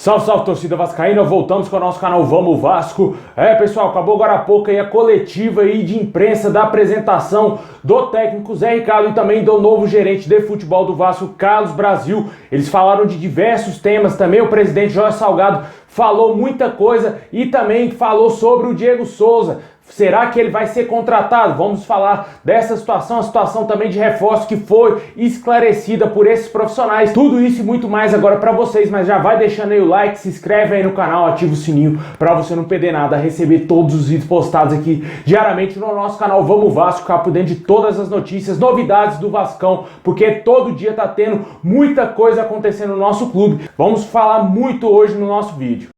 Salve, salve, torcida vascaína, voltamos com o nosso canal Vamos Vasco. Pessoal, acabou agora há pouco aí a coletiva aí de imprensa da apresentação do técnico Zé Ricardo e também do novo gerente de futebol do Vasco, Carlos Brasil. Eles falaram de diversos temas, também o presidente Jorge Salgado falou muita coisa e também falou sobre o Diego Souza. Será que ele vai ser contratado? Vamos falar dessa situação, a situação também de reforço que foi esclarecida por esses profissionais. Tudo isso e muito mais agora para vocês, mas já vai deixando aí o like, se inscreve aí no canal, ativa o sininho para você não perder nada, receber todos os vídeos postados aqui diariamente no nosso canal Vamos Vasco, ficar por dentro de todas as notícias, novidades do Vascão, porque todo dia tá tendo muita coisa acontecendo no nosso clube. Vamos falar muito hoje no nosso vídeo.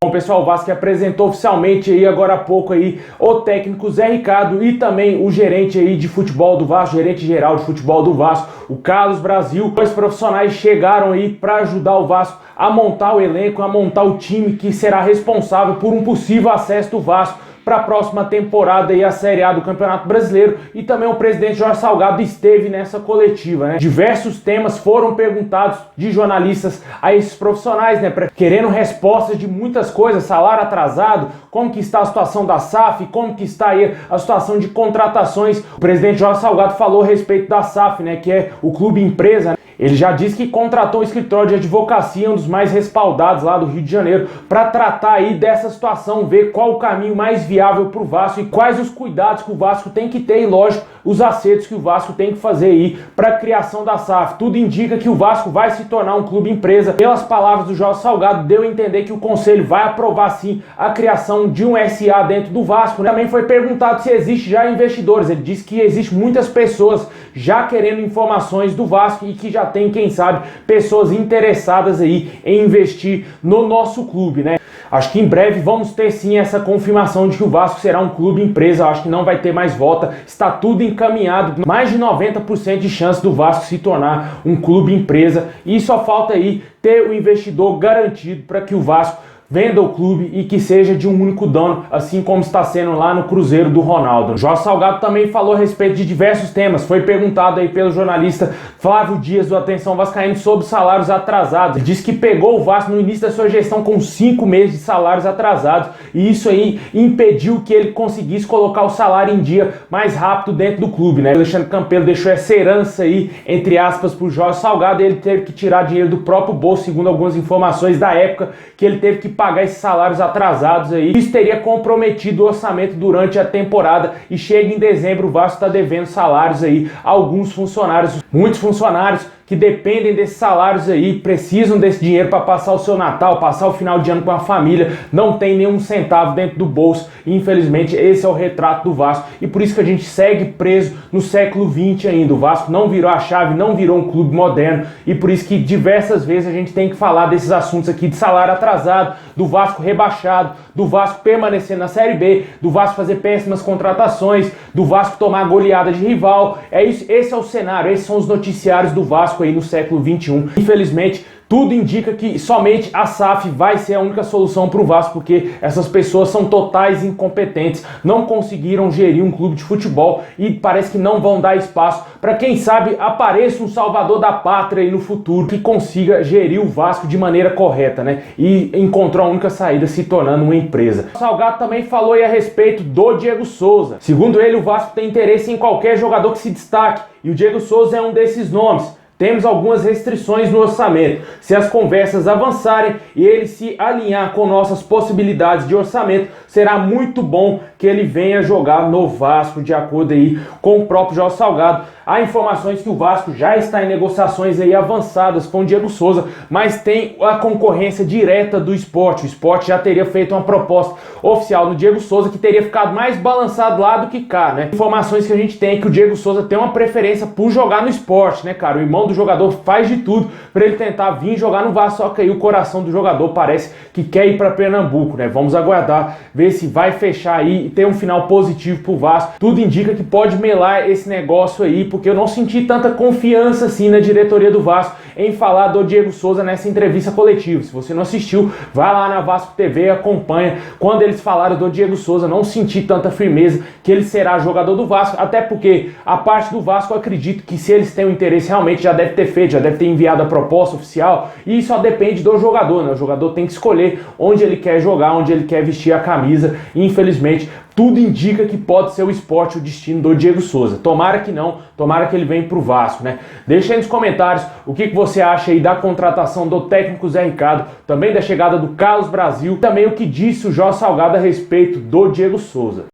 Bom, pessoal, o Vasco apresentou oficialmente aí agora há pouco aí o técnico Zé Ricardo e também o gerente aí de futebol do Vasco, gerente geral de futebol do Vasco, o Carlos Brasil. Dois profissionais chegaram aí para ajudar o Vasco a montar o elenco, a montar o time que será responsável por um possível acesso do Vasco para a próxima temporada e a Série A do Campeonato Brasileiro. E também o presidente Jorge Salgado esteve nessa coletiva, né? Diversos temas foram perguntados de jornalistas a esses profissionais, né? Querendo respostas de muitas coisas, salário atrasado, como que está a situação da SAF, como que está aí a situação de contratações. O presidente Jorge Salgado falou a respeito da SAF, né? Que é o clube empresa, né? Ele já disse que contratou um escritório de advocacia, um dos mais respaldados lá do Rio de Janeiro, para tratar aí dessa situação, ver qual o caminho mais viável para o Vasco e quais os cuidados que o Vasco tem que ter e, lógico, os acertos que o Vasco tem que fazer aí para a criação da SAF. Tudo indica que o Vasco vai se tornar um clube empresa. Pelas palavras do Jorge Salgado, deu a entender que o Conselho vai aprovar sim a criação de um SA dentro do Vasco, né? Também foi perguntado se existe já investidores. Ele disse que existe muitas pessoas já querendo informações do Vasco e que já tem, quem sabe, pessoas interessadas aí em investir no nosso clube, né? Acho que em breve vamos ter sim essa confirmação de que o Vasco será um clube empresa. Acho que não vai ter mais volta, está tudo encaminhado, mais de 90% de chance do Vasco se tornar um clube empresa e só falta aí ter o investidor garantido para que o Vasco venda o clube e que seja de um único dono, assim como está sendo lá no Cruzeiro do Ronaldo. Jorge Salgado também falou a respeito de diversos temas. Foi perguntado aí pelo jornalista Flávio Dias do Atenção Vascaíno sobre salários atrasados. Ele disse que pegou o Vasco no início da sua gestão com 5 meses de salários atrasados e isso aí impediu que ele conseguisse colocar o salário em dia mais rápido dentro do clube, né? O Alexandre Campelo deixou essa herança aí, entre aspas, para o Jorge Salgado e ele teve que tirar dinheiro do próprio bolso, segundo algumas informações da época, que ele teve que pagar esses salários atrasados aí. Isso teria comprometido o orçamento durante a temporada e chega em dezembro o Vasco está devendo salários aí a alguns funcionários, muitos funcionários que dependem desses salários aí, precisam desse dinheiro para passar o seu Natal, passar o final de ano com a família, não tem nenhum centavo dentro do bolso e infelizmente esse é o retrato do Vasco e por isso que a gente segue preso no século XX ainda. O Vasco não virou a chave, não virou um clube moderno e por isso que diversas vezes a gente tem que falar desses assuntos aqui de salário atrasado, do Vasco rebaixado, do Vasco permanecer na Série B, do Vasco fazer péssimas contratações, do Vasco tomar goleada de rival. É isso, esse é o cenário, esses são os noticiários do Vasco aí no século XXI. Infelizmente, tudo indica que somente a SAF vai ser a única solução para o Vasco, porque essas pessoas são totais incompetentes, não conseguiram gerir um clube de futebol e parece que não vão dar espaço para, quem sabe, apareça um salvador da pátria aí no futuro que consiga gerir o Vasco de maneira correta, né? E encontrou a única saída se tornando uma empresa. O Salgado também falou aí a respeito do Diego Souza. Segundo ele, o Vasco tem interesse em qualquer jogador que se destaque e o Diego Souza é um desses nomes. Temos algumas restrições no orçamento. Se as conversas avançarem e ele se alinhar com nossas possibilidades de orçamento, será muito bom que ele venha jogar no Vasco, de acordo aí com o próprio Jorge Salgado. Há informações que o Vasco já está em negociações aí avançadas com o Diego Souza, mas tem a concorrência direta do Sport. O Sport já teria feito uma proposta oficial no Diego Souza que teria ficado mais balançado lá do que cá, né? Informações que a gente tem é que o Diego Souza tem uma preferência por jogar no Sport, né, cara? O irmão do do jogador faz de tudo para ele tentar vir jogar no Vasco, só que aí o coração do jogador parece que quer ir para Pernambuco, né? Vamos aguardar, ver se vai fechar aí e ter um final positivo pro Vasco. Tudo indica que pode melar esse negócio aí, porque eu não senti tanta confiança assim na diretoria do Vasco em falar do Diego Souza nessa entrevista coletiva. Se você não assistiu, vai lá na Vasco TV e acompanha. Quando eles falaram do Diego Souza, não senti tanta firmeza que ele será jogador do Vasco, até porque a parte do Vasco, eu acredito que se eles têm um interesse realmente já deve ter feito, já deve ter enviado a proposta oficial, e só depende do jogador, né? O jogador tem que escolher onde ele quer jogar, onde ele quer vestir a camisa, e infelizmente tudo indica que pode ser o Sport o destino do Diego Souza. Tomara que não, tomara que ele venha pro Vasco, né? Deixa aí nos comentários o que você acha aí da contratação do técnico Zé Ricardo, também da chegada do Carlos Brasil, também o que disse o Jorge Salgado a respeito do Diego Souza.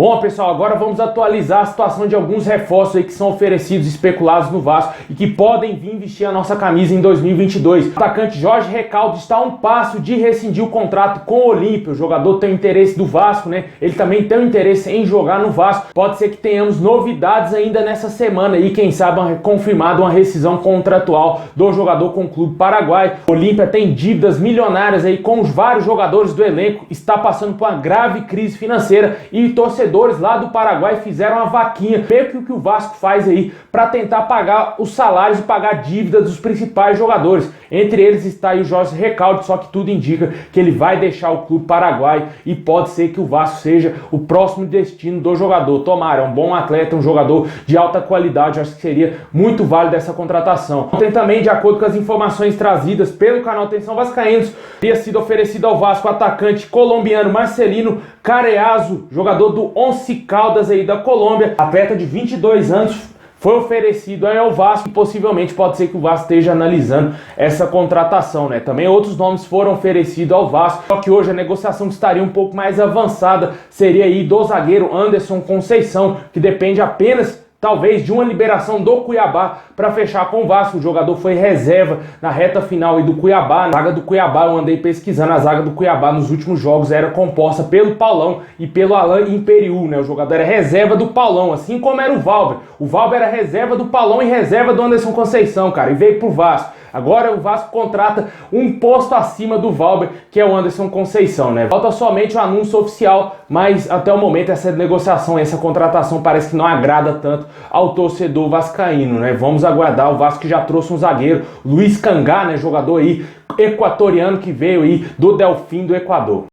Bom, pessoal, agora vamos atualizar a situação de alguns reforços aí que são oferecidos e especulados no Vasco e que podem vir vestir a nossa camisa em 2022. O atacante Jorge Recalde está a um passo de rescindir o contrato com o Olímpia. O jogador tem o interesse do Vasco, né? Ele também tem o interesse em jogar no Vasco. Pode ser que tenhamos novidades ainda nessa semana e quem sabe confirmada uma rescisão contratual do jogador com o clube paraguaio. O Olímpia tem dívidas milionárias aí com os vários jogadores do elenco, está passando por uma grave crise financeira e torcedores lá do Paraguai fizeram uma vaquinha, meio que o que o Vasco faz aí, para tentar pagar os salários e pagar dívidas dos principais jogadores. Entre eles está aí o Jorge Recalde, só que tudo indica que ele vai deixar o clube paraguaio e pode ser que o Vasco seja o próximo destino do jogador. Tomara, é um bom atleta, um jogador de alta qualidade, acho que seria muito válido essa contratação. Ontem também, de acordo com as informações trazidas pelo canal Atenção Vascaínos, teria sido oferecido ao Vasco o atacante colombiano Marcelino Careazo, jogador do Once Caldas aí da Colômbia, atleta de 22 anos, foi oferecido aí ao Vasco e possivelmente pode ser que o Vasco esteja analisando essa contratação, né? Também outros nomes foram oferecidos ao Vasco, só que hoje a negociação que estaria um pouco mais avançada seria aí do zagueiro Anderson Conceição, que depende apenas talvez de uma liberação do Cuiabá para fechar com o Vasco. O jogador foi reserva na reta final aí do Cuiabá. A zaga do Cuiabá, eu andei pesquisando, a zaga do Cuiabá nos últimos jogos era composta pelo Paulão e pelo Alain Imperiu, né? O jogador era reserva do Paulão, assim como era o Valber. O Valber era reserva do Paulão e reserva do Anderson Conceição, cara, e veio pro Vasco. Agora o Vasco contrata um posto acima do Valber, que é o Anderson Conceição, né? Falta somente o anúncio oficial, mas até o momento essa negociação, essa contratação parece que não agrada tanto ao torcedor vascaíno, né? Vamos aguardar. O Vasco já trouxe um zagueiro, Luiz Cangá, né? Jogador aí equatoriano que veio aí do Delfim do Equador.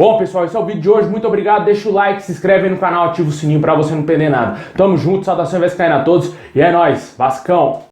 Bom, pessoal, esse é o vídeo de hoje. Muito obrigado. Deixa o like, se inscreve aí no canal, ativa o sininho pra você não perder nada. Tamo junto, saudações vascaína a todos e é nóis, Vascão!